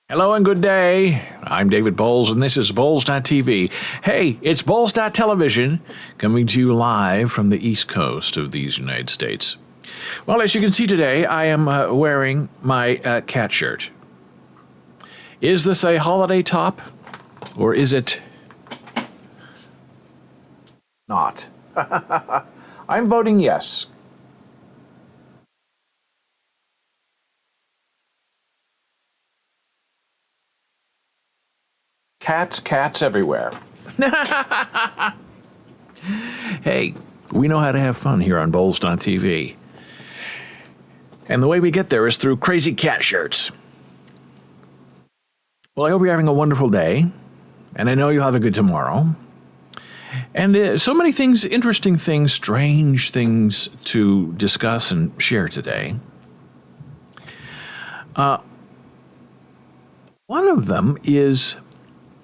Hello and good day. I'm David Boles, and this is Boles.tv. Hey, it's Boles.television, coming to you live from the East Coast of these United States. Well, as you can see today, I am wearing my cat shirt. Is this a holiday top, or is it not? I'm voting yes. Cats everywhere. Hey, we know how to have fun here on Boles.tv. And the way we get there is through crazy cat shirts. Well, I hope you're having a wonderful day, and I know you'll have a good tomorrow. And so many things, interesting things, strange things to discuss and share today. One of them is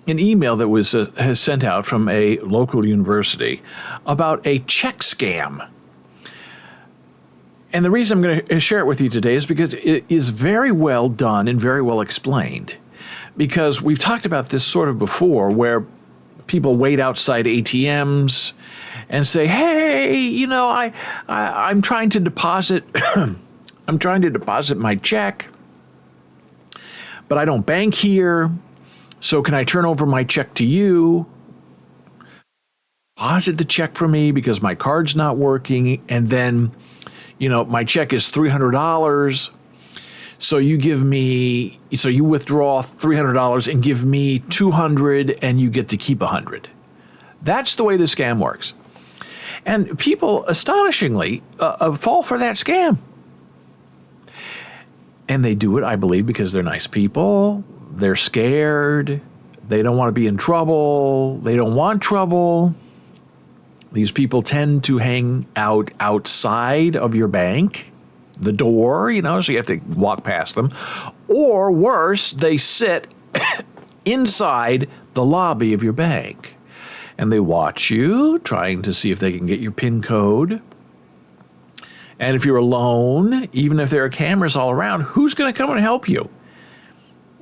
an email that was sent out from a local university about a check scam. And the reason I'm going to share it with you today is because it is very well done and very well explained. Because we've talked about this sort of before, where people wait outside ATMs and say, "Hey, I'm trying to deposit, I'm trying to deposit my check, but I don't bank here. So can I turn over my check to you? Deposit the check for me because my card's not working, and then, my check is $300. So you withdraw $300 and give me $200, and you get to keep $100. That's the way the scam works. And people, astonishingly, fall for that scam. And they do it, I believe, because they're nice people. They're scared. They don't want to be in trouble. They don't want trouble. These people tend to hang out outside of your bank, the door, so you have to walk past them. Or worse, they sit inside the lobby of your bank. And they watch you, trying to see if they can get your PIN code. And if you're alone, even if there are cameras all around, who's going to come and help you?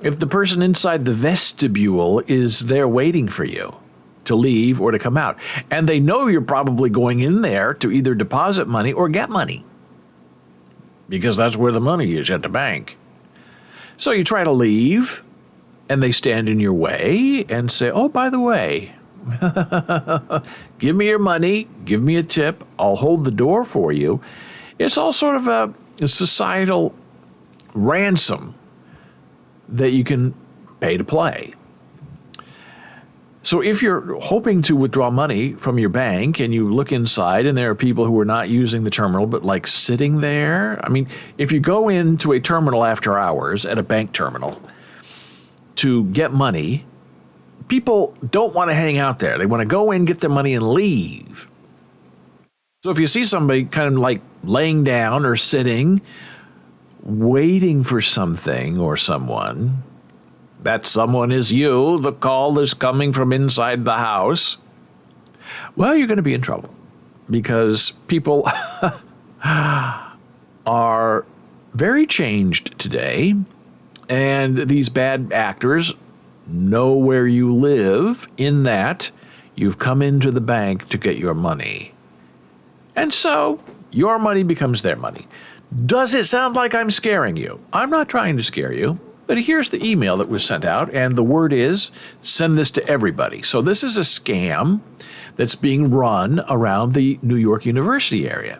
If the person inside the vestibule is there waiting for you to leave or to come out, and they know you're probably going in there to either deposit money or get money, because that's where the money is, at the bank. So you try to leave, and they stand in your way and say, "Oh, by the way, give me your money, give me a tip, I'll hold the door for you." It's all sort of a societal ransom that you can pay to play. So if you're hoping to withdraw money from your bank and you look inside and there are people who are not using the terminal but like sitting there, if you go into a terminal after hours at a bank terminal to get money, people don't want to hang out there. They want to go in, get their money, and leave. So if you see somebody kind of like laying down or sitting, waiting for something or someone, that someone is you, the call is coming from inside the house, well, you're going to be in trouble, because people are very changed today, and these bad actors know where you live, in that you've come into the bank to get your money. And so your money becomes their money. Does it sound like I'm scaring you? I'm not trying to scare you, but here's the email that was sent out, and the word is, send this to everybody. So this is a scam that's being run around the New York University area.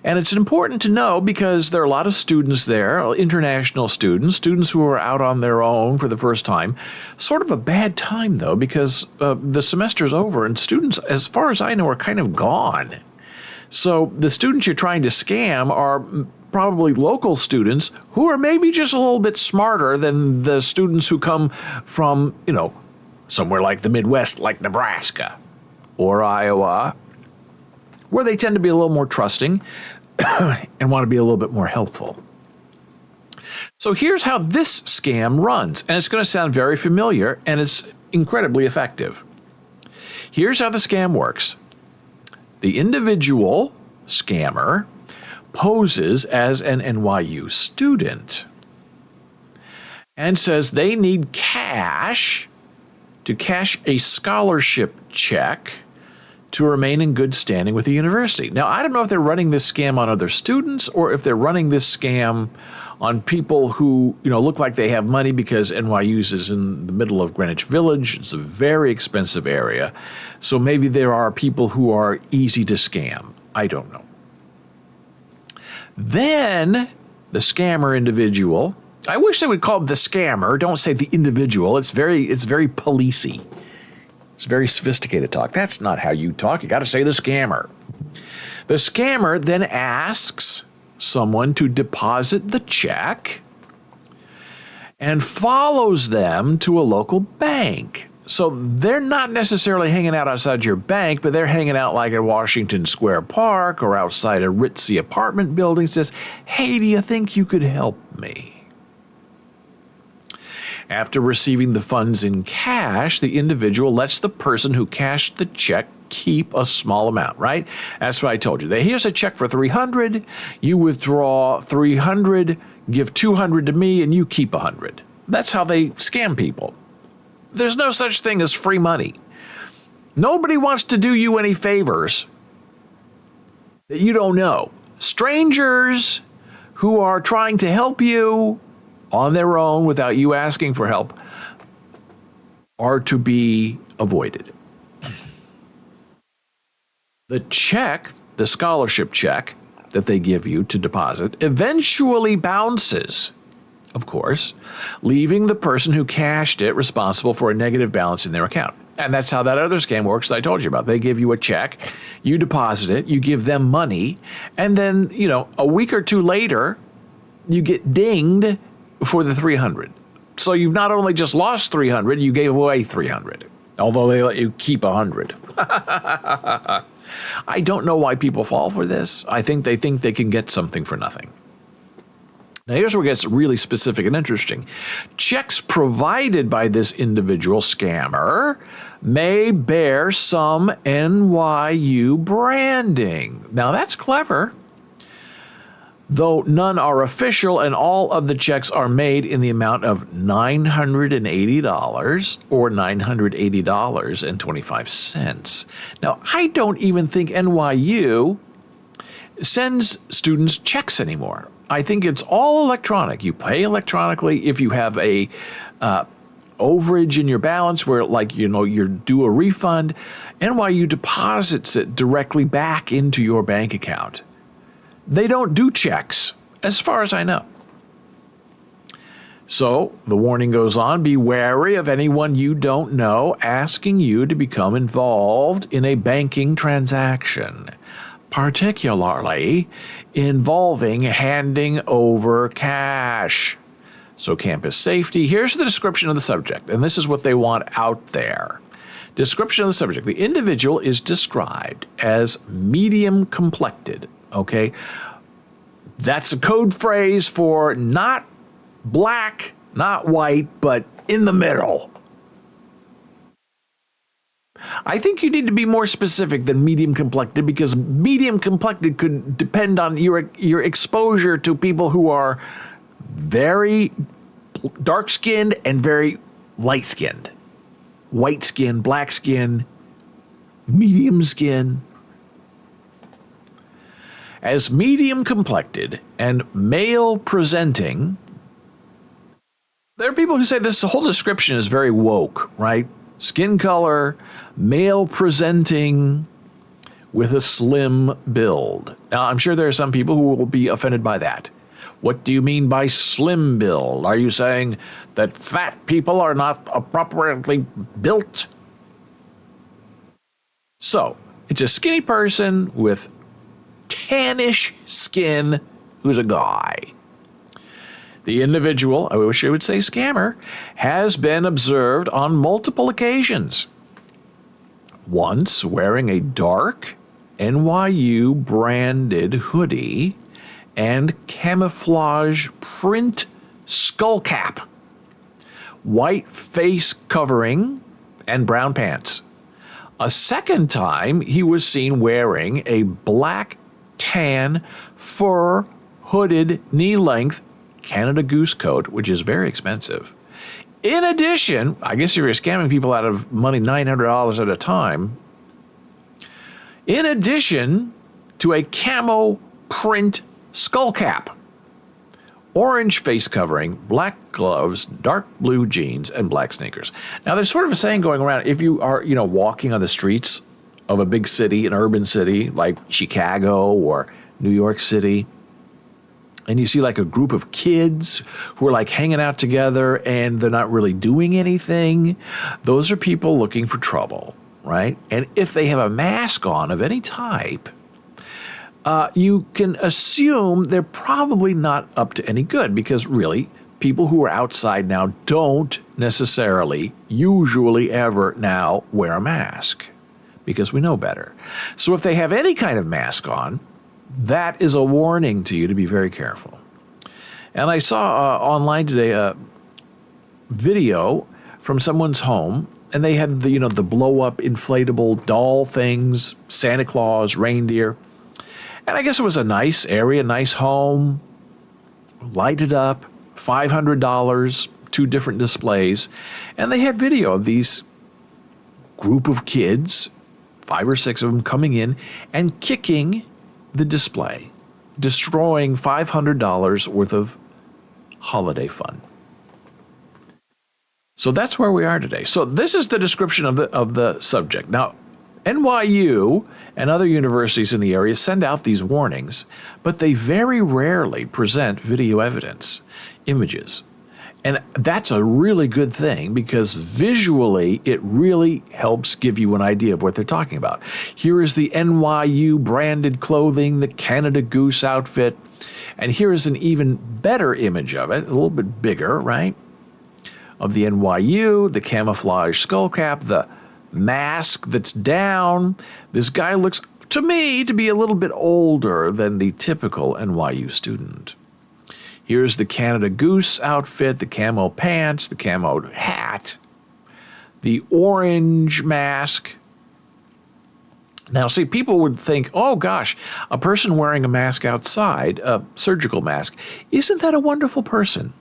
And it's important to know because there are a lot of students there, international students who are out on their own for the first time. Sort of a bad time, though, because the semester's over, and students, as far as I know, are kind of gone. So the students you're trying to scam are probably local students who are maybe just a little bit smarter than the students who come from, somewhere like the Midwest, like Nebraska or Iowa, where they tend to be a little more trusting and want to be a little bit more helpful. So here's how this scam runs, and it's going to sound very familiar, and it's incredibly effective. Here's how the scam works. The individual scammer poses as an NYU student. and says they need cash to cash a scholarship check to remain in good standing with the university. Now, I don't know if they're running this scam on other students or if they're running this scam on people who, look like they have money, because NYU's is in the middle of Greenwich Village. It's a very expensive area. So maybe there are people who are easy to scam. I don't know. Then the scammer individual, I wish they would call him the scammer. Don't say the individual. It's very policey. It's very sophisticated talk. That's not how you talk. You got to say the scammer. The scammer then asks someone to deposit the check and follows them to a local bank. So they're not necessarily hanging out outside your bank, but they're hanging out like at Washington Square Park or outside a ritzy apartment building. Says, hey, do you think you could help me? After receiving the funds in cash, the individual lets the person who cashed the check keep a small amount, right? That's what I told you. Here's a check for $300. You withdraw $300, give $200 to me, and you keep $100. That's how they scam people. There's no such thing as free money. Nobody wants to do you any favors that you don't know. Strangers who are trying to help you on their own without you asking for help are to be avoided. The check, the scholarship check that they give you to deposit, eventually bounces, of course, leaving the person who cashed it responsible for a negative balance in their account. And that's how that other scam works that I told you about. They give you a check, you deposit it, you give them money, and then, a week or two later, you get dinged for the $300. So you've not only just lost $300, you gave away $300, although they let you keep $100. I don't know why people fall for this. I think they can get something for nothing. Now, here's where it gets really specific and interesting. Checks provided by this individual scammer may bear some NYU branding. Now, that's clever. Though none are official, and all of the checks are made in the amount of $980 or $980.25. Now, I don't even think NYU sends students checks anymore. I think it's all electronic. You pay electronically. If you have a overage in your balance where, you're due a refund, NYU deposits it directly back into your bank account. They don't do checks, as far as I know. So the warning goes on, be wary of anyone you don't know asking you to become involved in a banking transaction, particularly involving handing over cash. So campus safety, here's the description of the subject, and this is what they want out there. Description of the subject. The individual is described as medium complected. Okay, that's a code phrase for not black, not white, but in the middle. I think you need to be more specific than medium complected, because medium complected could depend on your exposure to people who are very dark skinned and very light skinned. White skin, black skin, medium skin. As medium complected and male presenting, there are people who say this whole description is very woke, right? Skin color, male presenting, with a slim build. Now, I'm sure there are some people who will be offended by that. What do you mean by slim build? Are you saying that fat people are not appropriately built? So, it's a skinny person with tannish skin who's a guy. The individual, I wish I would say scammer, has been observed on multiple occasions. Once wearing a dark NYU branded hoodie and camouflage print skull cap, white face covering, and brown pants. A second time, he was seen wearing a black tan fur hooded knee-length Canada Goose coat, which is very expensive. In addition, I guess if you're scamming people out of money $900 at a time, in addition to a camo print skull cap, orange face covering, black gloves, dark blue jeans, and black sneakers. Now, there's sort of a saying going around, if you are, walking on the streets of a big city, an urban city like Chicago or New York City, and you see like a group of kids who are like hanging out together and they're not really doing anything, those are people looking for trouble, right? And if they have a mask on of any type, you can assume they're probably not up to any good, because really, people who are outside now don't necessarily, usually ever now, wear a mask, because we know better. So if they have any kind of mask on, that is a warning to you to be very careful. And I saw online today a video from someone's home, and they had the blow-up inflatable doll things, Santa Claus, reindeer. And I guess it was a nice area, nice home, lighted up, $500, 2 different displays. And they had video of these group of kids, 5 or 6 of them, coming in and kicking the display, destroying $500 worth of holiday fun. So that's where we are today. So this is the description of the subject. Now, NYU and other universities in the area send out these warnings, but they very rarely present video evidence, images. And that's a really good thing, because visually it really helps give you an idea of what they're talking about. Here is the NYU branded clothing, the Canada Goose outfit, and here is an even better image of it, a little bit bigger, right? Of the NYU, the camouflage skull cap, the mask that's down. This guy looks to me to be a little bit older than the typical NYU student. Here's the Canada Goose outfit, the camo pants, the camo hat, the orange mask. Now, see, people would think, oh gosh, a person wearing a mask outside, a surgical mask, isn't that a wonderful person?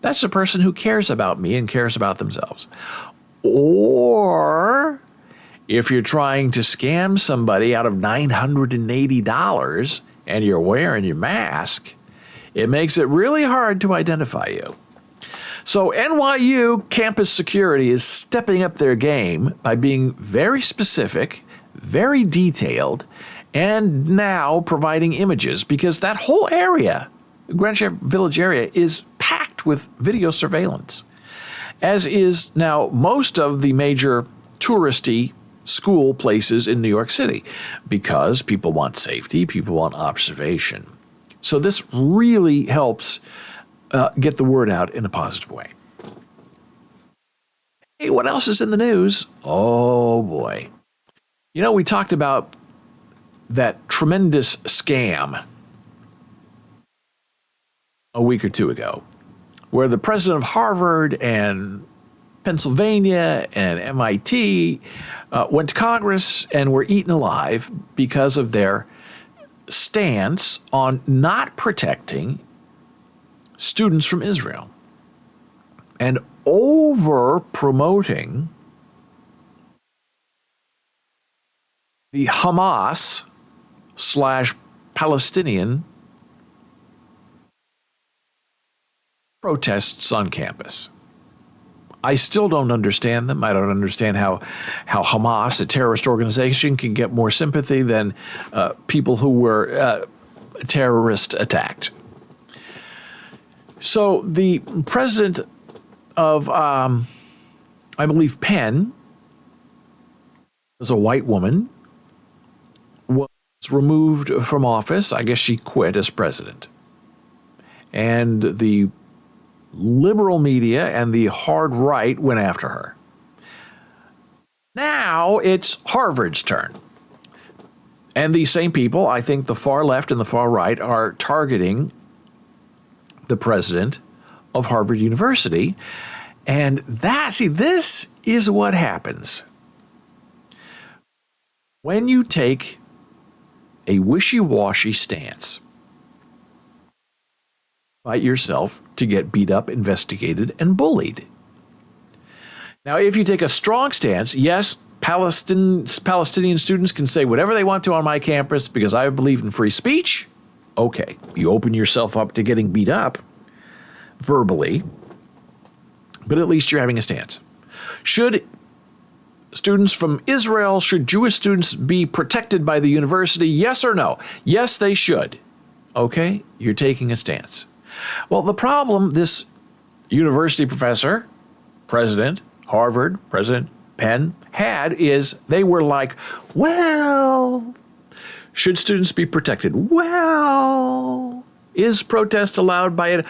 That's a person who cares about me and cares about themselves. Or if you're trying to scam somebody out of $980 and you're wearing your mask, it makes it really hard to identify you. So NYU campus security is stepping up their game by being very specific, very detailed, and now providing images, because that whole area, Greenwich Village area, is packed with video surveillance, as is now most of the major touristy school places in New York City, because people want safety, people want observation. So this really helps get the word out in a positive way. Hey, what else is in the news? Oh boy. We talked about that tremendous scam a week or two ago, where the president of Harvard and Pennsylvania and MIT went to Congress and were eaten alive because of their stance on not protecting students from Israel and over promoting the Hamas / Palestinian protests on campus. I still don't understand them. I don't understand how Hamas, a terrorist organization, can get more sympathy than people who were terrorist attacked. So the president of, I believe, Penn, was a white woman, was removed from office. I guess she quit as president. And the liberal media and the hard right went after her. Now it's Harvard's turn. And these same people, I think the far left and the far right, are targeting the president of Harvard University. And this is what happens when you take a wishy-washy stance. Fight yourself to get beat up, investigated, and bullied. Now, if you take a strong stance, yes, Palestinian students can say whatever they want to on my campus because I believe in free speech. Okay, you open yourself up to getting beat up verbally, but at least you're having a stance. Should students from Israel, should Jewish students be protected by the university? Yes or no? Yes, they should. Okay, you're taking a stance. Well, the problem this university professor, president, Harvard, President Penn, had is they were like, well, should students be protected? Well, is protest allowed by it?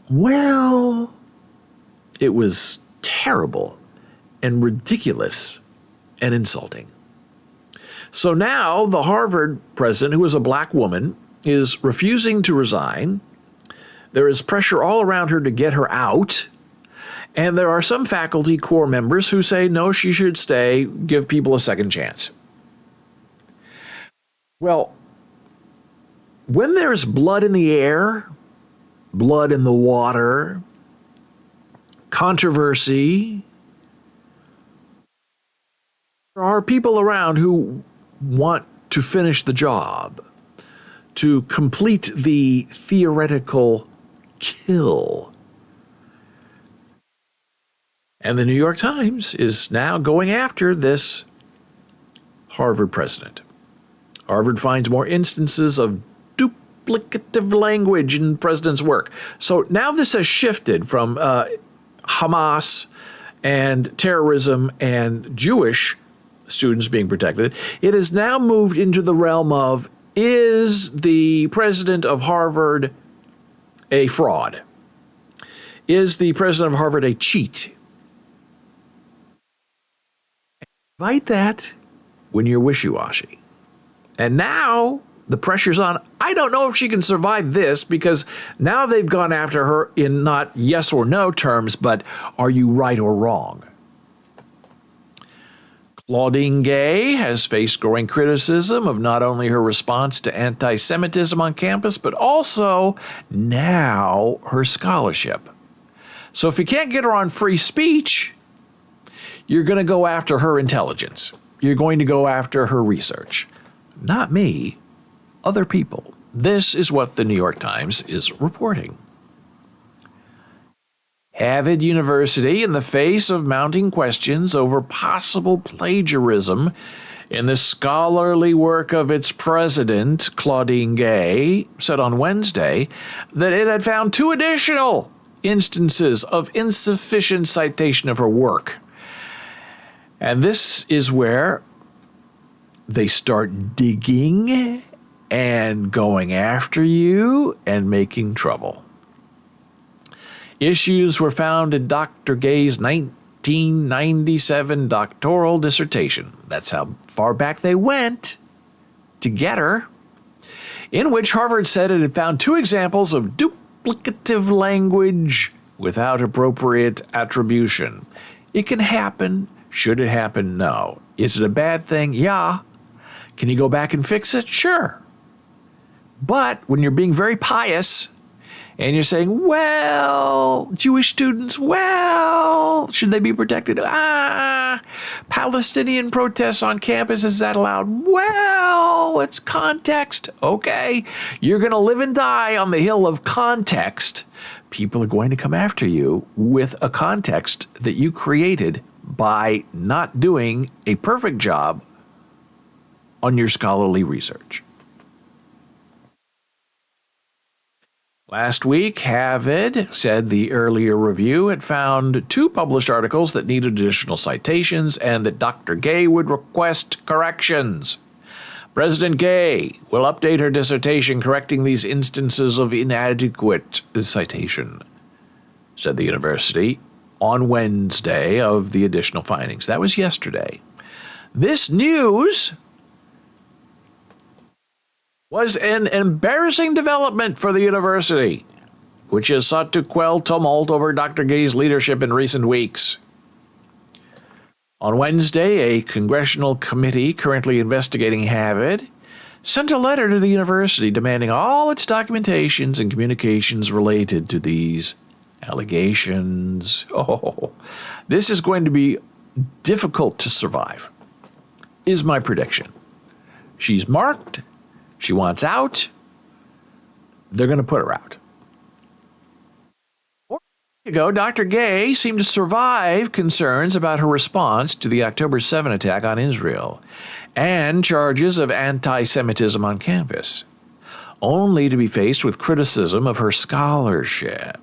Well, it was terrible and ridiculous and insulting. So now the Harvard president, who is a black woman, is refusing to resign. There is pressure all around her to get her out. And there are some faculty core members who say, no, she should stay, give people a second chance. Well, when there's blood in the air, blood in the water, controversy, there are people around who want to finish the job, to complete the theoretical kill. And the New York Times is now going after this Harvard president. Harvard finds more instances of duplicative language in the president's work. So now this has shifted from Hamas and terrorism and Jewish students being protected. It has now moved into the realm of, is the president of Harvard a fraud? Is the president of Harvard a cheat? Fight that when you're wishy-washy. And now the pressure's on. I don't know if she can survive this because now they've gone after her in not yes or no terms, but are you right or wrong? Claudine Gay has faced growing criticism of not only her response to anti-Semitism on campus, but also now her scholarship. So if you can't get her on free speech, you're going to go after her intelligence. You're going to go after her research. Not me, other people. This is what the New York Times is reporting. Harvard University, in the face of mounting questions over possible plagiarism in the scholarly work of its president, Claudine Gay, said on Wednesday that it had found 2 additional instances of insufficient citation of her work. And this is where they start digging and going after you and making trouble. Issues were found in Dr. Gay's 1997 doctoral dissertation. That's how far back they went to get her, in which Harvard said it had found 2 examples of duplicative language without appropriate attribution. It can happen. Should it happen? No. Is it a bad thing? Yeah. Can you go back and fix it? Sure. But when you're being very pious and you're saying, well, Jewish students, well, should they be protected? Palestinian protests on campus, is that allowed? Well, it's context. Okay. You're going to live and die on the hill of context. People are going to come after you with a context that you created by not doing a perfect job on your scholarly research. Last week, Harvard said the earlier review had found 2 published articles that needed additional citations and that Dr. Gay would request corrections. President Gay will update her dissertation correcting these instances of inadequate citation, said the university on Wednesday of the additional findings. That was yesterday. This news was an embarrassing development for the university, which has sought to quell tumult over Dr. Gay's leadership in recent weeks. On Wednesday, a congressional committee currently investigating Harvard sent a letter to the university demanding all its documentations and communications related to these allegations. Oh, this is going to be difficult to survive, is my prediction. She's marked. She wants out. They're going to put her out. A week ago, Dr. Gay seemed to survive concerns about her response to the October 7 attack on Israel and charges of anti-Semitism on campus, only to be faced with criticism of her scholarship.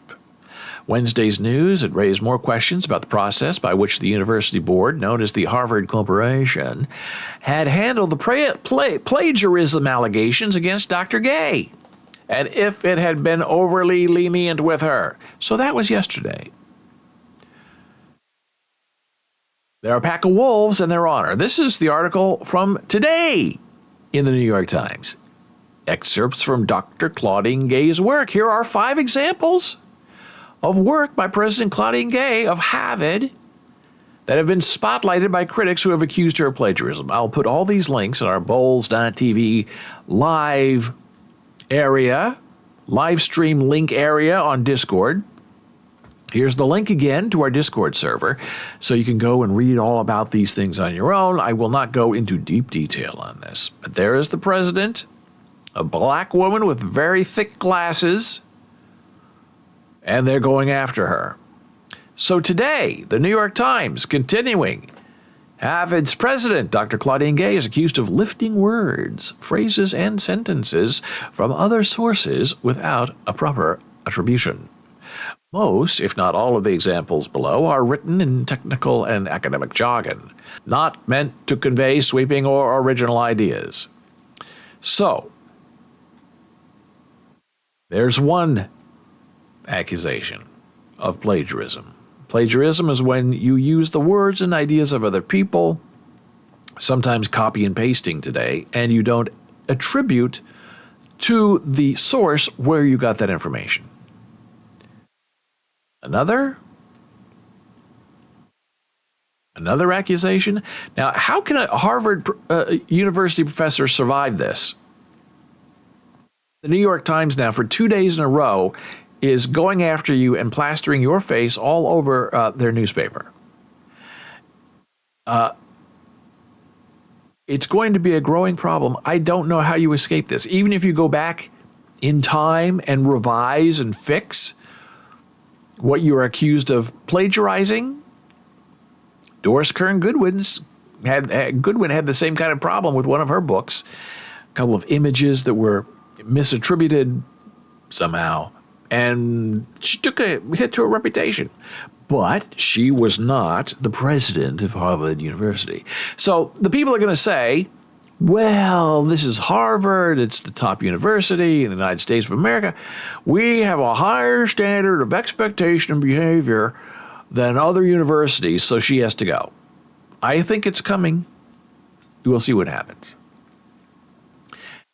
Wednesday's news had raised more questions about the process by which the university board, known as the Harvard Corporation, had handled the plagiarism allegations against Dr. Gay, and if it had been overly lenient with her. So that was yesterday. They're a pack of wolves and their honor. This is the article from today in the New York Times. Excerpts from Dr. Claudine Gay's work. Here are 5 examples of work by President Claudine Gay of Harvard that have been spotlighted by critics who have accused her of plagiarism. I'll put all these links in our Boles.tv live area, live stream link area on Discord. Here's the link again to our Discord server, so you can go and read all about these things on your own. I will not go into deep detail on this, but there is the president, a black woman with very thick glasses, and they're going after her. So today, the New York Times, continuing, Harvard's president, Dr. Claudine Gay, is accused of lifting words, phrases, and sentences from other sources without a proper attribution. Most, if not all, of the examples below are written in technical and academic jargon, not meant to convey sweeping or original ideas. So, there's one accusation of plagiarism. Plagiarism is when you use the words and ideas of other people, sometimes copy and pasting today, and you don't attribute to the source where you got that information. Another accusation. Now, how can a Harvard University professor survive this? The New York Times now, for 2 days in a row, is going after you and plastering your face all over their newspaper. It's going to be a growing problem. I don't know how you escape this. Even if you go back in time and revise and fix what you are accused of plagiarizing, Doris Kearns Goodwin had the same kind of problem with one of her books. A couple of images that were misattributed somehow, and she took a hit to her reputation. But she was not the president of Harvard University. So the people are going to say, well, this is Harvard. It's the top university in the United States of America. We have a higher standard of expectation and behavior than other universities, so she has to go. I think it's coming. We'll see what happens.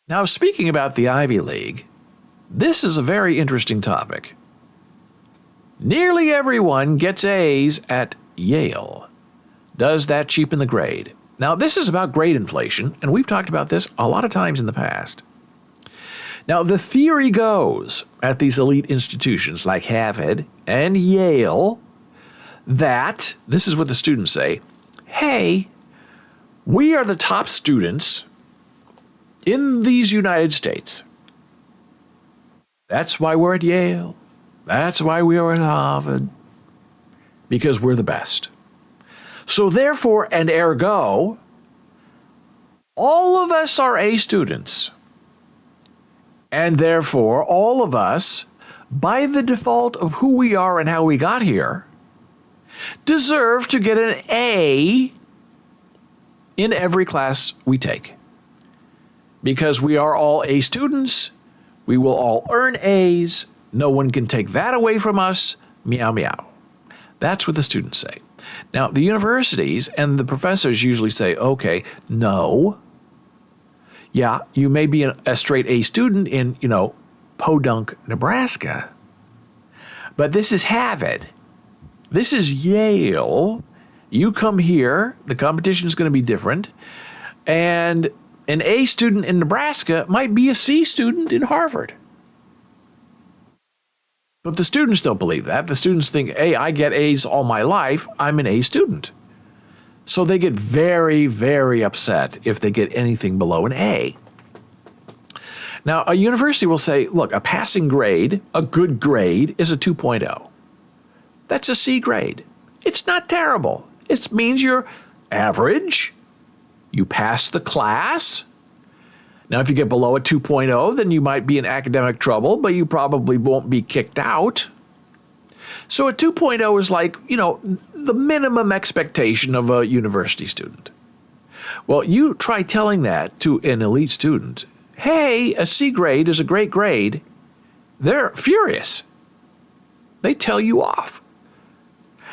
Now, speaking about the Ivy League, this is a very interesting topic. Nearly everyone gets A's at Yale. Does that cheapen the grade? Now, this is about grade inflation, and we've talked about this a lot of times in the past. Now, the theory goes at these elite institutions like Harvard and Yale that, this is what the students say, hey, we are the top students in these United States. That's why we're at Yale. That's why we are at Harvard. Because we're the best. So therefore, and ergo, all of us are A students. And therefore, all of us, by the default of who we are and how we got here, deserve to get an A in every class we take. Because we are all A students, we will all earn A's, no one can take that away from us, meow meow. That's what the students say. Now, the universities and the professors usually say, okay, no. Yeah, you may be a straight A student in, Podunk, Nebraska. But this is Harvard. This is Yale. You come here, the competition is going to be different. And an A student in Nebraska might be a C student in Harvard. But the students don't believe that. The students think, hey, I get A's all my life. I'm an A student. So they get very, very upset if they get anything below an A. Now, a university will say, look, a passing grade, a good grade, is a 2.0. That's a C grade. It's not terrible. It means you're average. You pass the class. Now, if you get below a 2.0, then you might be in academic trouble, but you probably won't be kicked out. So a 2.0 is like, the minimum expectation of a university student. Well, you try telling that to an elite student, hey, a C grade is a great grade. They're furious. They tell you off.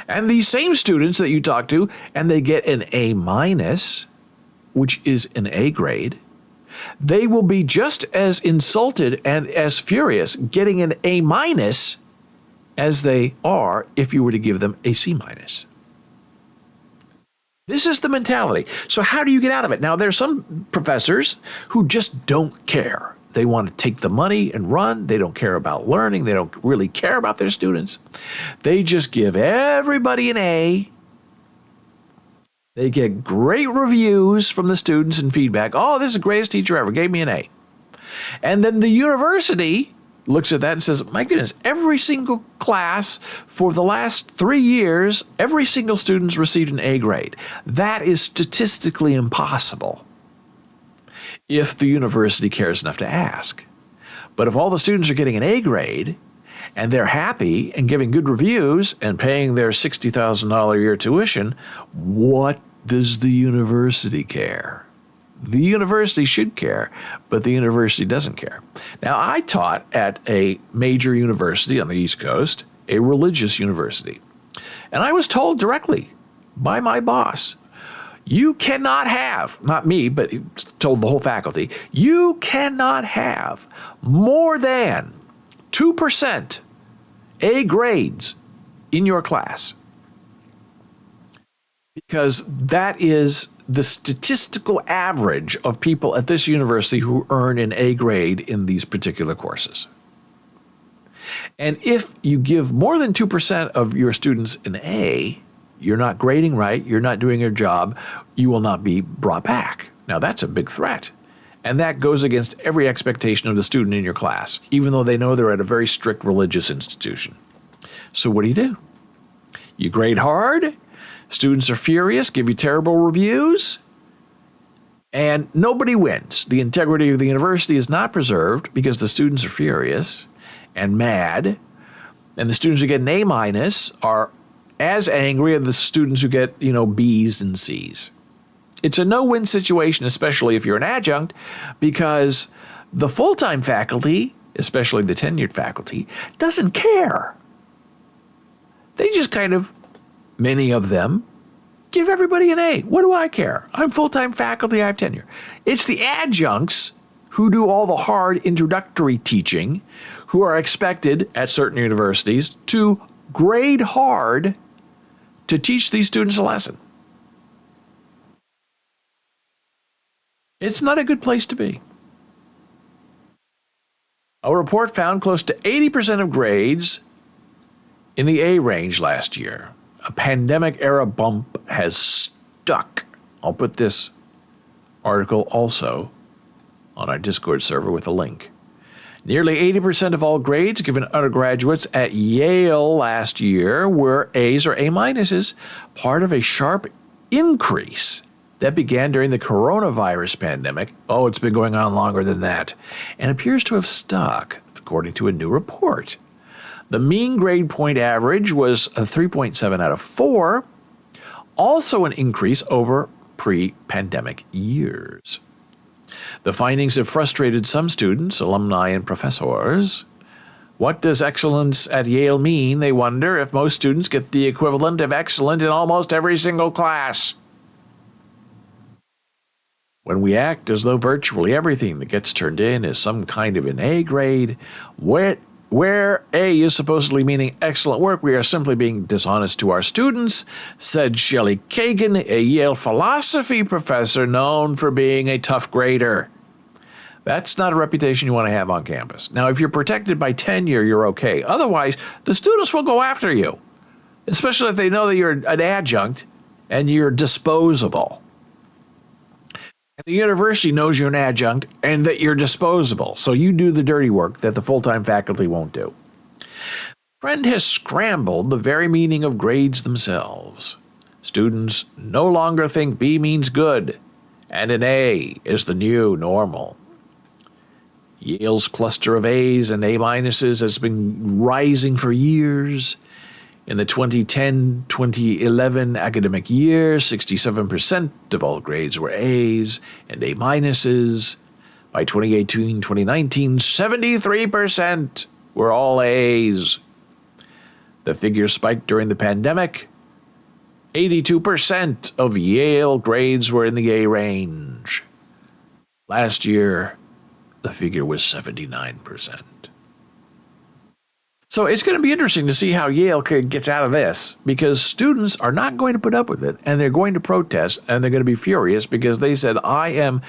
And these same students that you talk to, and they get an A minus, which is an A grade, they will be just as insulted and as furious getting an A minus as they are if you were to give them a C minus. This is the mentality. So how do you get out of it? Now, there's some professors who just don't care. They want to take the money and run. They don't care about learning. They don't really care about their students. They just give everybody an A. They get great reviews from the students and feedback. Oh, this is the greatest teacher ever. Gave me an A. And then the university looks at that and says, my goodness, every single class for the last 3 years, every single student's received an A grade. That is statistically impossible if the university cares enough to ask. But if all the students are getting an A grade and they're happy and giving good reviews and paying their $60,000 a year tuition, what does the university care? The university should care, but the university doesn't care. Now, I taught at a major university on the East Coast, a religious university, and I was told directly by my boss, you cannot have, not me, but he told the whole faculty, you cannot have more than 2% A grades in your class, because that is the statistical average of people at this university who earn an A grade in these particular courses. And if you give more than 2% of your students an A, you're not grading right, you're not doing your job, you will not be brought back. Now, that's a big threat. And that goes against every expectation of the student in your class, even though they know they're at a very strict religious institution. So what do? You grade hard, students are furious, give you terrible reviews, and nobody wins. The integrity of the university is not preserved because the students are furious and mad, and the students who get an A minus are as angry as the students who get, B's and C's. It's a no-win situation, especially if you're an adjunct, because the full-time faculty, especially the tenured faculty, doesn't care. They just many of them, give everybody an A. What do I care? I'm full-time faculty, I have tenure. It's the adjuncts who do all the hard introductory teaching, who are expected at certain universities to grade hard to teach these students a lesson. It's not a good place to be. A report found close to 80% of grades in the A range last year. A pandemic-era bump has stuck. I'll put this article also on our Discord server with a link. Nearly 80% of all grades given undergraduates at Yale last year were A's or A minuses, part of a sharp increase that began during the coronavirus pandemic. Oh, it's been going on longer than that, and appears to have stuck, according to a new report. The mean grade point average was a 3.7 out of 4, also an increase over pre-pandemic years. The findings have frustrated some students, alumni, and professors. What does excellence at Yale mean, they wonder, if most students get the equivalent of excellent in almost every single class? When we act as though virtually everything that gets turned in is some kind of an A grade, what Where A is supposedly meaning excellent work, we are simply being dishonest to our students, said Shelley Kagan, a Yale philosophy professor known for being a tough grader. That's not a reputation you want to have on campus. Now, if you're protected by tenure, you're okay. Otherwise, the students will go after you, especially if they know that you're an adjunct and you're disposable. And the university knows you're an adjunct and that you're disposable, so you do the dirty work that the full-time faculty won't do. The trend has scrambled the very meaning of grades themselves. Students no longer think B means good, and an A is the new normal. Yale's cluster of A's and A minuses has been rising for years. In the 2010-2011 academic year, 67% of all grades were A's and A minuses. By 2018-2019, 73% were all A's. The figure spiked during the pandemic. 82% of Yale grades were in the A range. Last year, the figure was 79%. So it's going to be interesting to see how Yale gets out of this, because students are not going to put up with it, and they're going to protest, and they're going to be furious because they said, I am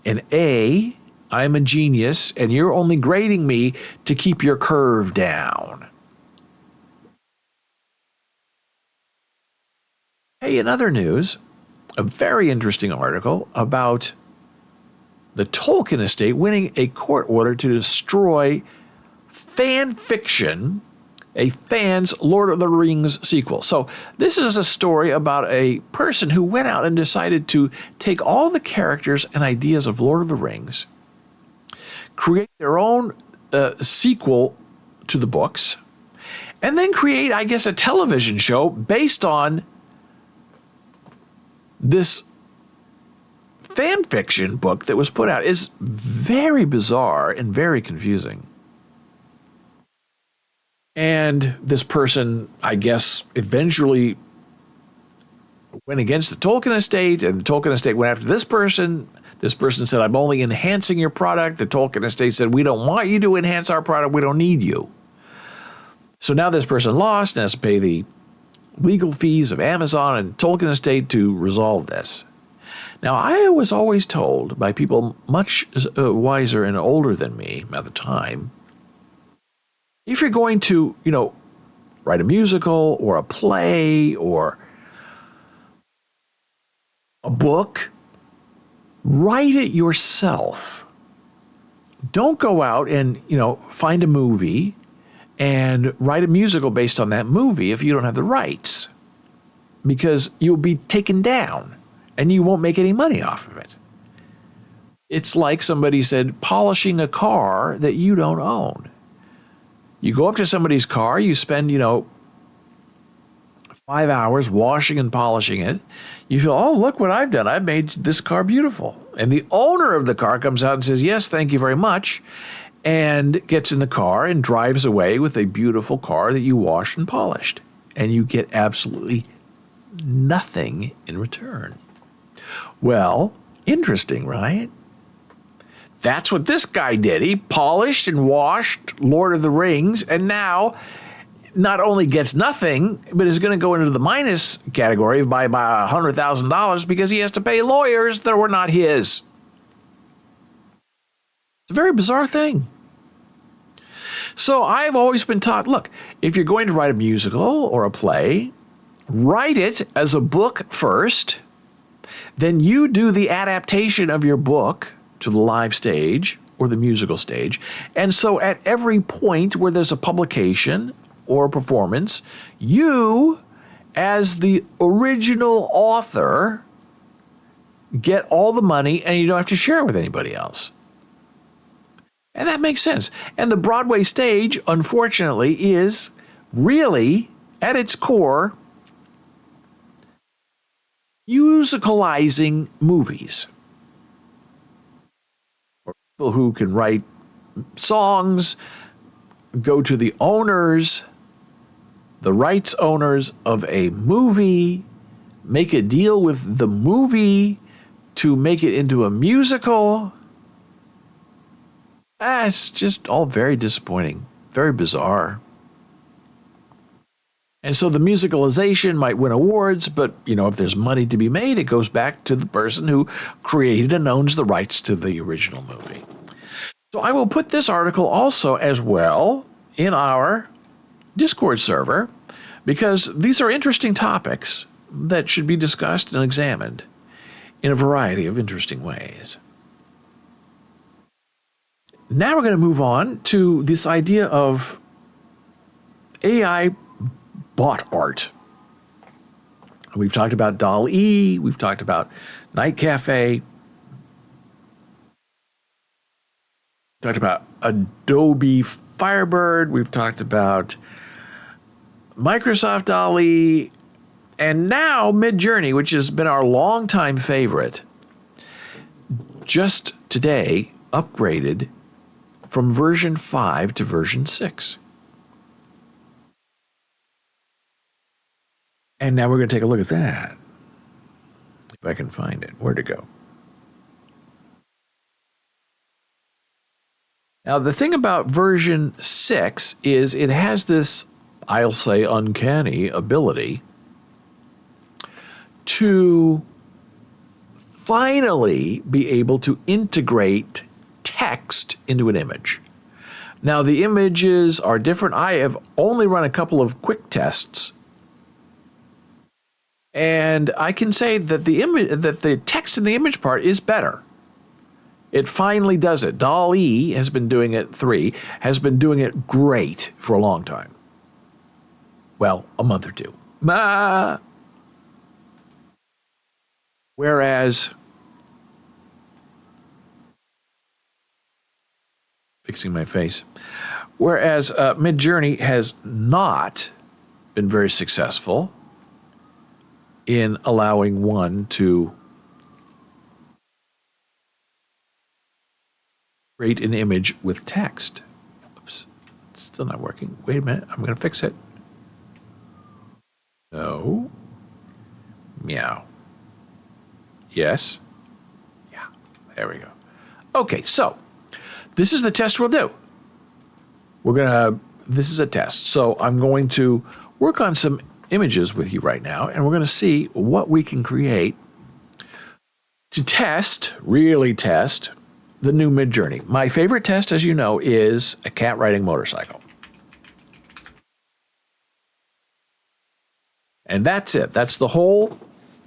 an A, I'm a genius, and you're only grading me to keep your curve down. Hey, in other news, a very interesting article about the Tolkien estate winning a court order to destroy fan fiction, a fan's Lord of the Rings sequel. So this is a story about a person who went out and decided to take all the characters and ideas of Lord of the Rings, create their own sequel to the books, and then create, I guess, a television show based on this fan fiction book that was put out. Is very bizarre and very confusing. And this person, I guess, eventually went against the Tolkien estate, and the Tolkien estate went after this person. This person said, I'm only enhancing your product. The Tolkien estate said, we don't want you to enhance our product. We don't need you. So now this person lost and has to pay the legal fees of Amazon and Tolkien estate to resolve this. Now, I was always told by people much wiser and older than me at the time, if you're going to, write a musical or a play or a book, write it yourself. Don't go out and, find a movie and write a musical based on that movie if you don't have the rights, because you'll be taken down and you won't make any money off of it. It's like somebody said, polishing a car that you don't own. You go up to somebody's car, you spend, 5 hours washing and polishing it. You feel, oh, look what I've done. I've made this car beautiful. And the owner of the car comes out and says, yes, thank you very much, and gets in the car and drives away with a beautiful car that you washed and polished. And you get absolutely nothing in return. Well, interesting, right? That's what this guy did. He polished and washed Lord of the Rings, and now not only gets nothing, but is going to go into the minus category by about $100,000 because he has to pay lawyers that were not his. It's a very bizarre thing. So I've always been taught, look, if you're going to write a musical or a play, write it as a book first, then you do the adaptation of your book to the live stage or the musical stage. And so at every point where there's a publication or a performance, you, as the original author, get all the money and you don't have to share it with anybody else. And that makes sense. And the Broadway stage, unfortunately, is really, at its core, musicalizing movies. People who can write songs, go to the owners, the rights owners of a movie, make a deal with the movie to make it into a musical. It's just all very disappointing, very bizarre. And so the musicalization might win awards, but if there's money to be made, it goes back to the person who created and owns the rights to the original movie. So I will put this article also as well in our Discord server, because these are interesting topics that should be discussed and examined in a variety of interesting ways. Now we're going to move on to this idea of AI bot art. We've talked about DALL-E, we've talked about Night Cafe, talked about Adobe Firebird, we've talked about Microsoft DALL-E, and now Midjourney, which has been our longtime favorite, just today upgraded from version 5 to version 6. And now we're going to take a look at that. If I can find it. Where'd it go? Now, the thing about version 6 is it has this, I'll say, uncanny ability to finally be able to integrate text into an image. Now, the images are different. I have only run a couple of quick tests, and I can say that the text in the image part is better. It finally does it. DALL-E has been doing it, 3, has been doing it great for a long time. Well, a month or two. Whereas, fixing my face, whereas Midjourney has not been very successful in allowing one to create an image with text. Oops, it's still not working. Wait a minute, I'm going to fix it. No. Meow. Yes. Yeah, there we go. Okay, so this is the test we'll do. This is a test. So I'm going to work on some images with you right now, and we're going to see what we can create to really test the new Midjourney. My favorite test, as you know, is a cat riding a motorcycle. And that's it. That's the whole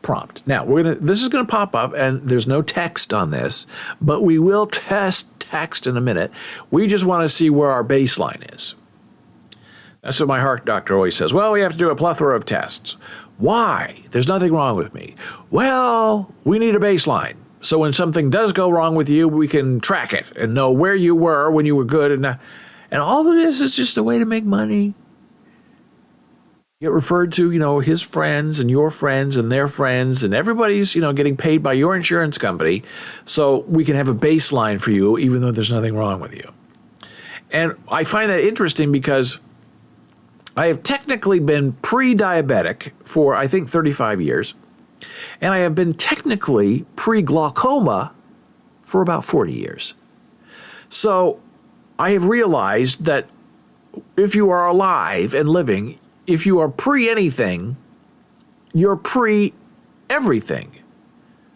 prompt. Now, this is going to pop up, and there's no text on this, but we will test text in a minute. We just want to see where our baseline is. That's what my heart doctor always says. Well, we have to do a plethora of tests. Why? There's nothing wrong with me. Well, we need a baseline. So when something does go wrong with you, we can track it and know where you were when you were good. And all of this is just a way to make money. Get referred to, his friends and your friends and their friends, and everybody's, getting paid by your insurance company, so we can have a baseline for you, even though there's nothing wrong with you. And I find that interesting because I have technically been pre-diabetic for, I think, 35 years, and I have been technically pre-glaucoma for about 40 years. So I have realized that if you are alive and living, if you are pre-anything, you're pre-everything.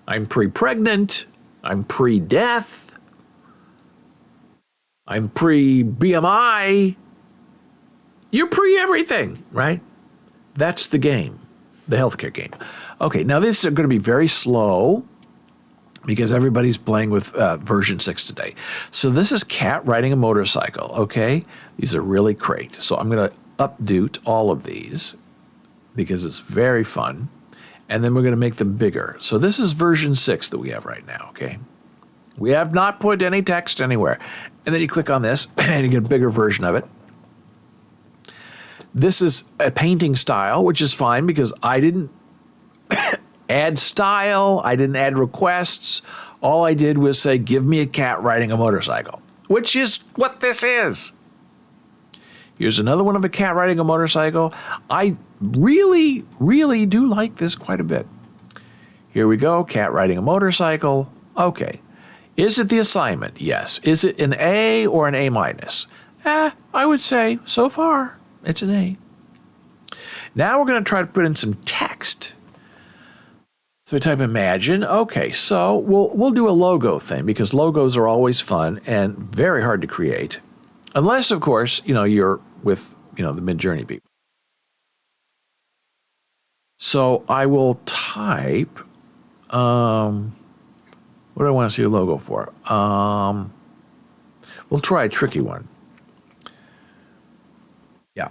I'm pre-pregnant, I'm pre-death, I'm pre-BMI. You're pre-everything, right? That's the game, the healthcare game. Okay, now this is going to be very slow because everybody's playing with version 6 today. So this is cat riding a motorcycle, okay? These are really great. So I'm going to update all of these because it's very fun. And then we're going to make them bigger. So this is version 6 that we have right now, okay? We have not put any text anywhere. And then you click on this and you get a bigger version of it. This is a painting style, which is fine because I didn't add style. I didn't add requests. All I did was say, give me a cat riding a motorcycle, which is what this is. Here's another one of a cat riding a motorcycle. I really, really do like this quite a bit. Here we go, cat riding a motorcycle. Okay. Is it the assignment? Yes. Is it an A or an A minus? I would say so far it's an A. Now we're going to try to put in some text. So we type imagine. Okay, so we'll do a logo thing because logos are always fun and very hard to create. Unless, of course, you're with, the Midjourney people. So I will type, what do I want to see a logo for? We'll try a tricky one. Yeah.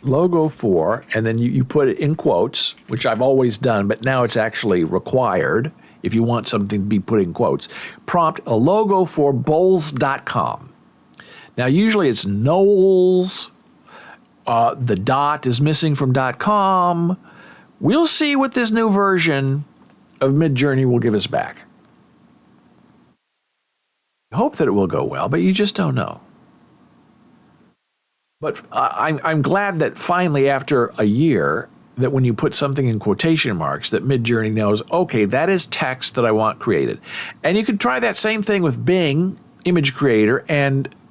Logo for, and then you put it in quotes, which I've always done, but now it's actually required if you want something to be put in quotes. Prompt a logo for Boles.com. Now, usually it's Knowles. The dot is missing from .com. We'll see what this new version of Midjourney will give us back. I hope that it will go well, but you just don't know. But I'm glad that finally, after a year, that when you put something in quotation marks, that Midjourney knows, okay, that is text that I want created. And you could try that same thing with Bing Image Creator,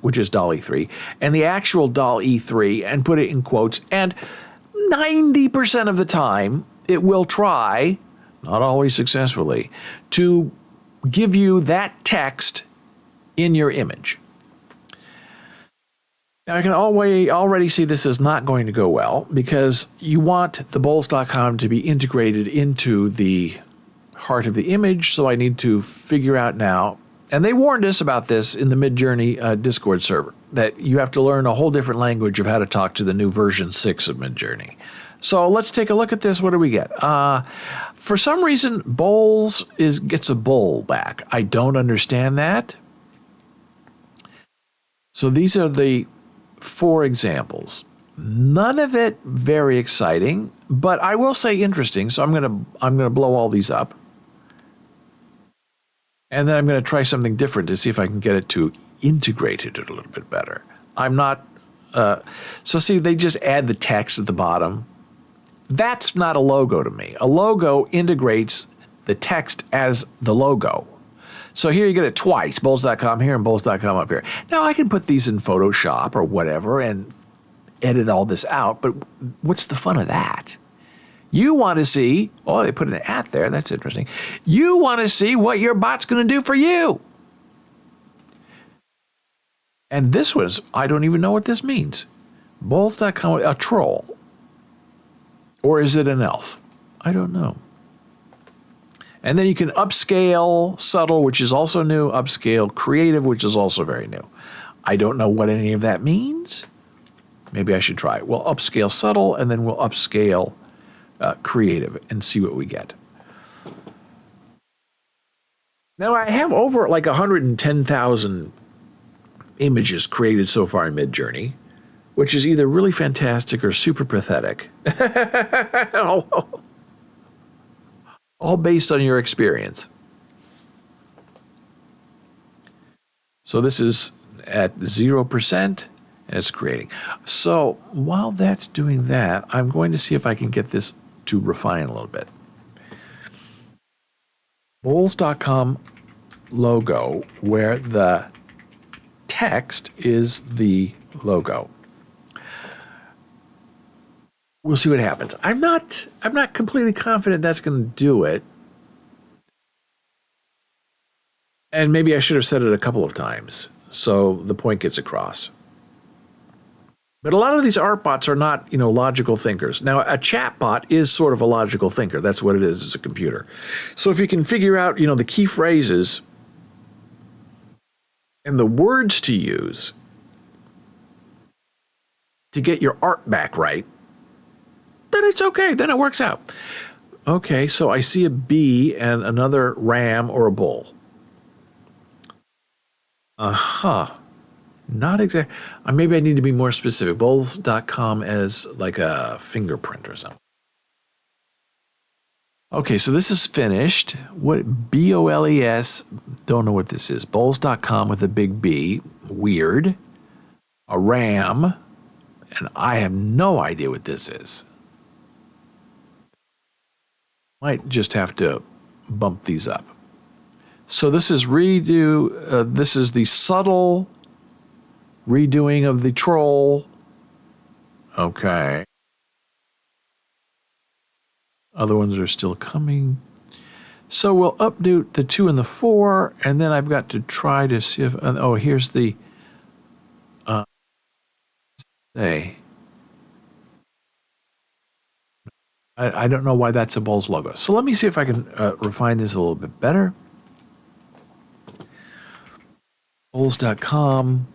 which is DALL-E 3, and the actual DALL-E 3, and put it in quotes. And 90% of the time, it will try, not always successfully, to give you that text in your image. Now, I can already see this is not going to go well because you want the Boles.com to be integrated into the heart of the image, so I need to figure out now, and they warned us about this in the Midjourney Discord server, that you have to learn a whole different language of how to talk to the new version 6 of Midjourney. So let's take a look at this. What do we get? For some reason, Boles gets a bowl back. I don't understand that. So these are the 4 examples. None of it very exciting, but I will say interesting. So I'm gonna blow all these up, and then I'm gonna try something different to see if I can get it to integrate it a little bit better. I'm not. So see, they just add the text at the bottom. That's not a logo to me. A logo integrates the text as the logo. So here you get it twice, Boles.com here and Boles.com up here. Now I can put these in Photoshop or whatever and edit all this out, but what's the fun of that? You want to see, they put an at there, that's interesting. You want to see what your bot's going to do for you. And this was, I don't even know what this means. Boles.com, a troll. Or is it an elf? I don't know. And then you can upscale subtle, which is also new, upscale creative, which is also very new. I don't know what any of that means. Maybe I should try it. We'll upscale subtle, and then we'll upscale creative and see what we get. Now, I have over like 110,000 images created so far in Midjourney, which is either really fantastic or super pathetic. All based on your experience. So this is at 0%, and it's creating. So while that's doing that, I'm going to see if I can get this to refine a little bit. Boles.com logo, where the text is the logo. We'll see what happens. I'm not completely confident that's going to do it. And maybe I should have said it a couple of times so the point gets across. But a lot of these art bots are not, logical thinkers. Now, a chat bot is sort of a logical thinker. That's what it is. It's a computer. So if you can figure out, the key phrases and the words to use to get your art back right, then it's okay. Then it works out. Okay, so I see a bee and another ram or a bull. Not exactly. Maybe I need to be more specific. Boles.com as like a fingerprint or something. Okay, so this is finished. What BOLES? Don't know what this is. Boles.com with a big B. Weird. A ram. And I have no idea what this is. Might just have to bump these up. So this is redo. This is the subtle redoing of the troll. Okay. Other ones are still coming. So we'll update the 2 and the 4, and then I've got to try to see if. Oh, here's the. Say. I don't know why that's a Boles logo. So let me see if I can refine this a little bit better. Boles.com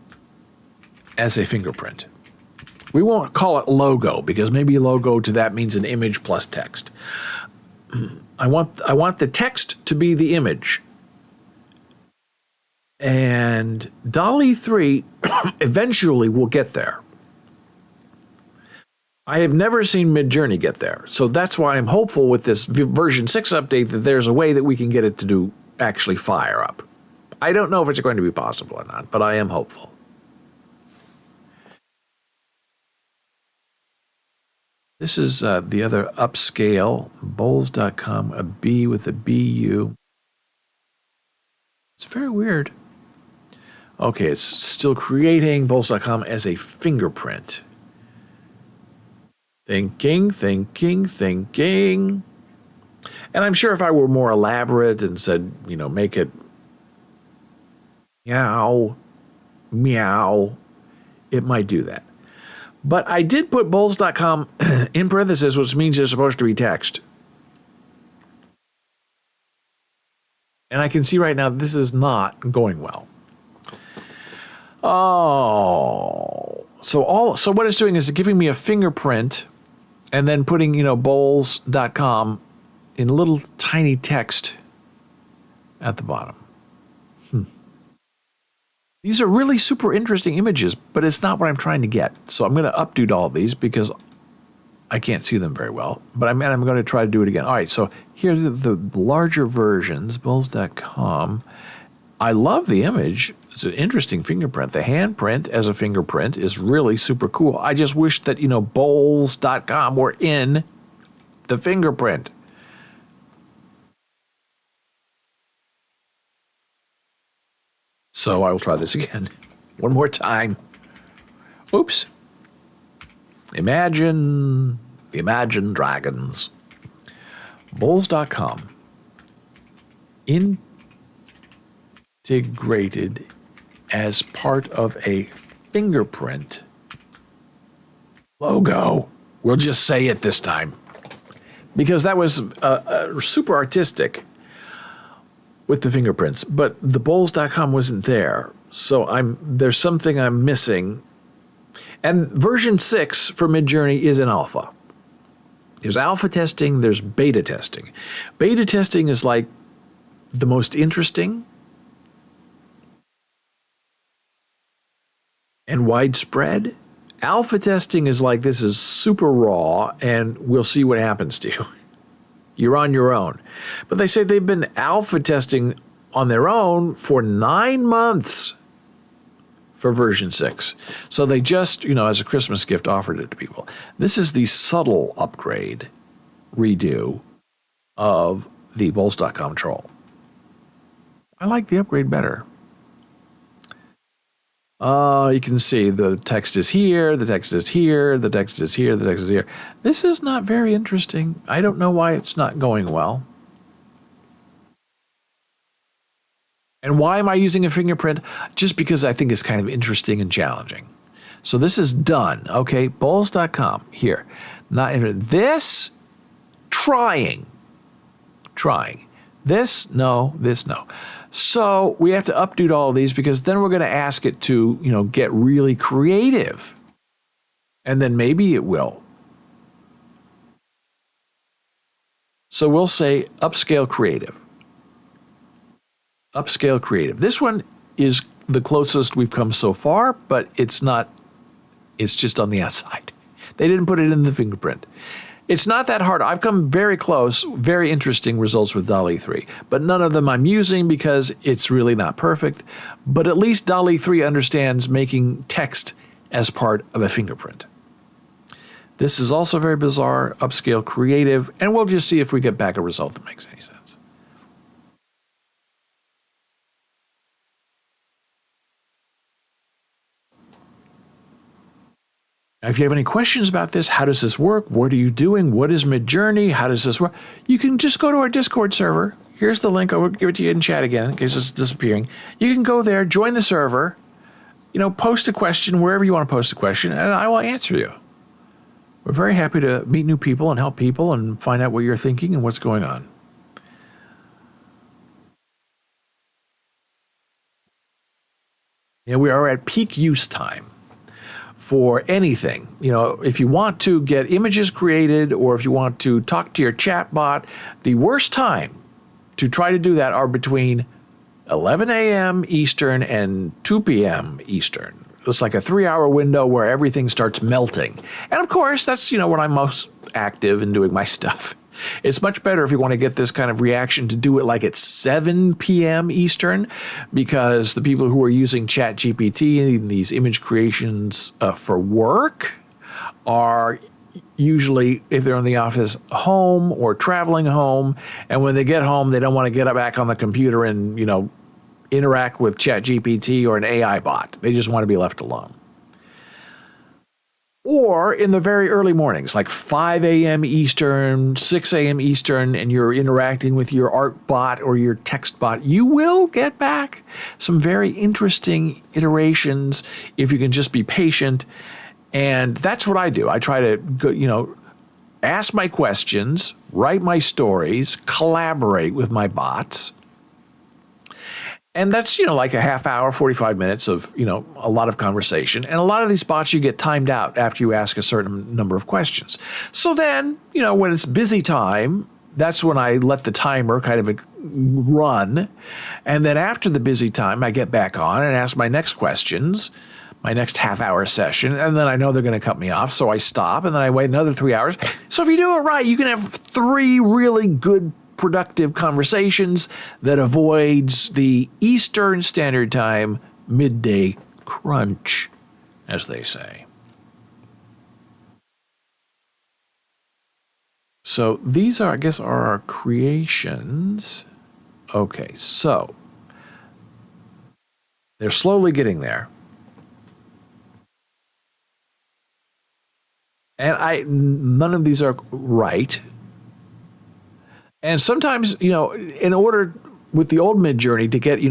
as a fingerprint. We won't call it logo because maybe logo to that means an image plus text. I want the text to be the image. And DALL-E 3 eventually will get there. I have never seen Midjourney get there. So that's why I'm hopeful with this version 6 update that there's a way that we can get it to do actually fire up. I don't know if it's going to be possible or not, but I am hopeful. This is the other upscale, Boles.com, a B with a BU. It's very weird. Okay, it's still creating Boles.com as a fingerprint. Thinking. And I'm sure if I were more elaborate and said, make it meow, it might do that. But I did put Boles.com in parentheses, which means it's supposed to be text. And I can see right now this is not going well. Oh. So what it's doing is giving me a fingerprint and then putting, Boles.com in little tiny text at the bottom. These are really super interesting images, but it's not what I'm trying to get. So I'm going to updo all of these because I can't see them very well. But I'm going to try to do it again. All right, so here's the larger versions, Boles.com. I love the image. It's an interesting fingerprint. The handprint as a fingerprint is really super cool. I just wish that, Boles.com were in the fingerprint. So I will try this again. One more time. Oops. Imagine Dragons. Boles.com. Integrated as part of a fingerprint logo. We'll just say it this time. Because that was super artistic with the fingerprints, but the Boles.com wasn't there. So there's something I'm missing. And version 6 for Midjourney is in alpha. There's alpha testing, there's beta testing. Beta testing is like the most interesting and widespread. Alpha testing is like this is super raw and we'll see what happens to you. You're on your own. But they say they've been alpha testing on their own for 9 months for version 6. So they just, as a Christmas gift, offered it to people. This is the subtle upgrade, redo of the Boles.com troll. I like the upgrade better. You can see the text is here, the text is here, the text is here, the text is here. This is not very interesting. I don't know why it's not going well. And why am I using a fingerprint? Just because I think it's kind of interesting and challenging. So this is done. Okay, Boles.com here. This, trying. This, no, this, no. So we have to update all of these because then we're going to ask it to, get really creative. And then maybe it will. So we'll say upscale creative. Upscale creative. This one is the closest we've come so far, but it's not, it's just on the outside. They didn't put it in the fingerprint. It's not that hard. I've come very close, very interesting results with DALL-E 3, but none of them I'm using because it's really not perfect. But at least DALL-E 3 understands making text as part of a fingerprint. This is also very bizarre, upscale creative, and we'll just see if we get back a result that makes any sense. If you have any questions about this, how does this work? What are you doing? What is Midjourney? How does this work? You can just go to our Discord server. Here's the link. I will give it to you in chat again in case it's disappearing. You can go there, join the server, post a question wherever you want to post a question, and I will answer you. We're very happy to meet new people and help people and find out what you're thinking and what's going on. We are at peak use time for anything. If you want to get images created or if you want to talk to your chat bot, the worst time to try to do that are between 11 a.m. Eastern and 2 p.m. Eastern. It's like a 3-hour window where everything starts melting. And of course, that's, when I'm most active and doing my stuff. It's much better if you want to get this kind of reaction to do it like at 7 p.m. Eastern, because the people who are using ChatGPT and these image creations for work are usually, if they're in the office, home or traveling home. And when they get home, they don't want to get back on the computer and, interact with ChatGPT or an AI bot. They just want to be left alone. Or in the very early mornings, like 5 a.m. Eastern, 6 a.m. Eastern, and you're interacting with your art bot or your text bot, you will get back some very interesting iterations if you can just be patient. And that's what I do. I try to go, ask my questions, write my stories, collaborate with my bots. And that's, like a half hour, 45 minutes of, a lot of conversation. And a lot of these bots, you get timed out after you ask a certain number of questions. So then, when it's busy time, that's when I let the timer kind of run. And then after the busy time, I get back on and ask my next questions, my next half-hour session. And then I know they're going to cut me off, so I stop. And then I wait another 3 hours. So if you do it right, you can have 3 really good productive conversations that avoids the Eastern Standard Time midday crunch, as they say. So these are, I guess, are our creations. Okay, so they're slowly getting there. And none of these are right. And sometimes, in order with the old Midjourney to get,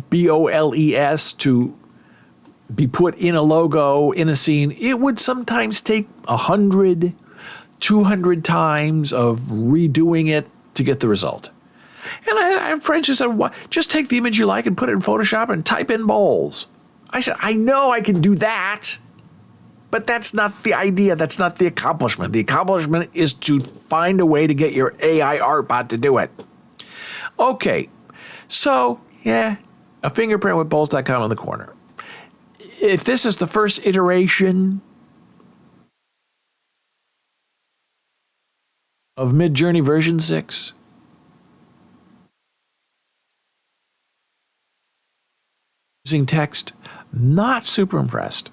BOLES to be put in a logo, in a scene, it would sometimes take 100, 200 times of redoing it to get the result. And I have friends who said, just take the image you like and put it in Photoshop and type in Boles. I said, I know I can do that. But that's not the idea. That's not the accomplishment. The accomplishment is to find a way to get your AI art bot to do it. Okay, so, a fingerprint with Boles.com in the corner. If this is the first iteration of Midjourney version 6, using text, not super impressed.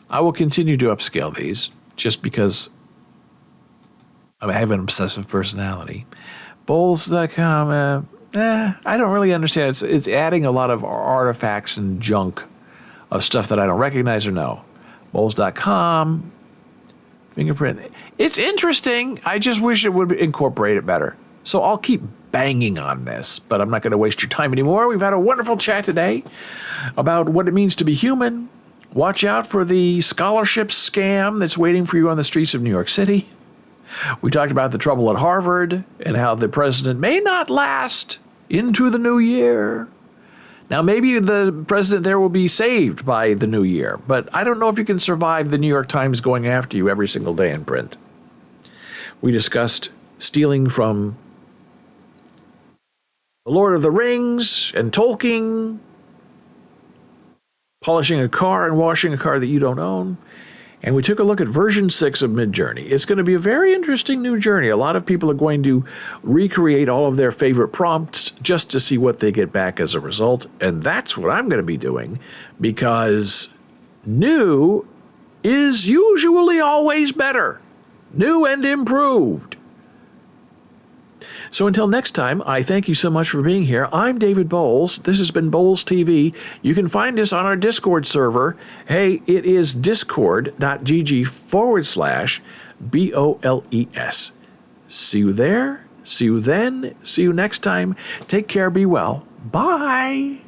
I will continue to upscale these just because I have an obsessive personality. Boles.com, I don't really understand. It's adding a lot of artifacts and junk of stuff that I don't recognize or know. Boles.com, fingerprint. It's interesting. I just wish it would incorporate it better. So I'll keep banging on this, but I'm not going to waste your time anymore. We've had a wonderful chat today about what it means to be human. Watch out for the scholarship scam that's waiting for you on the streets of New York City. We talked about the trouble at Harvard and how the president may not last into the new year. Now, maybe the president there will be saved by the new year, but I don't know if you can survive the New York Times going after you every single day in print. We discussed stealing from The Lord of the Rings and Tolkien, polishing a car and washing a car that you don't own. And we took a look at version 6 of Midjourney. It's going to be a very interesting new journey. A lot of people are going to recreate all of their favorite prompts just to see what they get back as a result. And that's what I'm going to be doing, because new is usually always better. New and improved. So until next time, I thank you so much for being here. I'm David Boles. This has been Boles TV. You can find us on our Discord server. Hey, it is discord.gg/BOLES. See you there. See you then. See you next time. Take care. Be well. Bye.